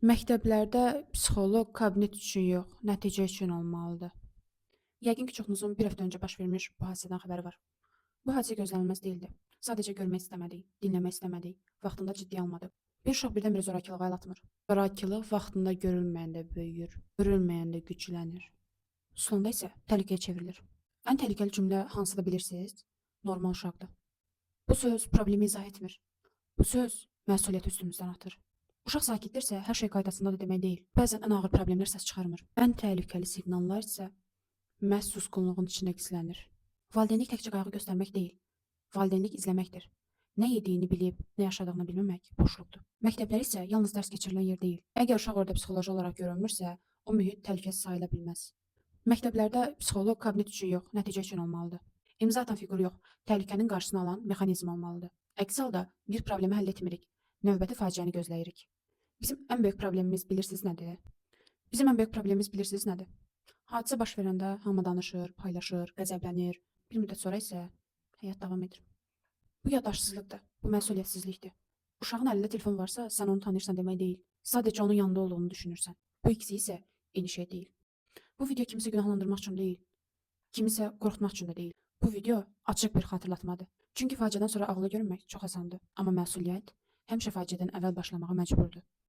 Məktəblərdə psixoloq kabinet üçün yox, nəticə üçün olmalıdır. Yəqin ki, çoxunuzun bir həftə öncə baş vermiş bu hadisədən xəbəri var. Bu hadisə gözlənilməz değildi. Sadəcə görmək istəmədik, dinləmək istəmədik, vaxtında ciddiyə almadıq. Bir uşaq birdən-birə zorakılığa əl atmır. Zorakılıq vaxtında görülməyəndə böyüyür, görülməyəndə güclənir. Sonunda isə təhlükəyə çevrilir. Ən təhlükəli cümlə hansıdır bilirsiniz? Normal uşaqdır. Bu söz problemi izah etmir. Bu söz məsuliyyəti üstümüzdən atır. Uşaq sakitdirsə, hər şey qaydasındadır demək deyil. Bəzən ən ağır problemlər səs çıxarmır. Ən təhlükəli siqnallar isə məhz susqunluğun içində gizlənir. Valideynlik təkcə qayğı göstərmək deyil, valideynlik izləməkdir. Nə yediyini bilib, nə yaşadığını bilməmək boşluqdur. Məktəblər isə yalnız dərs keçirilən yer deyil. Əgər uşaq orada psixoloji olaraq görünmürsə, o mühit təhlükəsiz sayıla bilməz. Məktəblərdə psixoloq kabinet üçün yox, nəticə üçün olmalıdır. İmza atan fiqur yox, təhlükənin qarşısını alan mexanizm olmalıdır. Əks halda bir problemi həll etmirik, növbəti faciəni gözləyirik. Bizim ən böyük problemimiz bilirsiniz nədir? Hadisə baş verəndə hamı danışır, paylaşır, qəzəblənir. Bir müddət sonra isə həyat davam edir. Bu yaddaşsızlıqdır, bu məsuliyyətsizlikdir. Uşağın əlində telefon varsa, sən onu tanıyırsan demək deyil. Sadəcə onun yanında olduğunu düşünürsən. Bu ikisi isə eyni şey deyil. Bu video kimisə günahlandırmaq üçün deyil, kimisə qorxutmaq üçün də deyil. Bu video açıq bir xatırlatmadır. Çünki faciədən sonra ağla görünmək çox asandır, amma məsuliyyət həmişə faciədən əvvəl başlamağa məcburdur.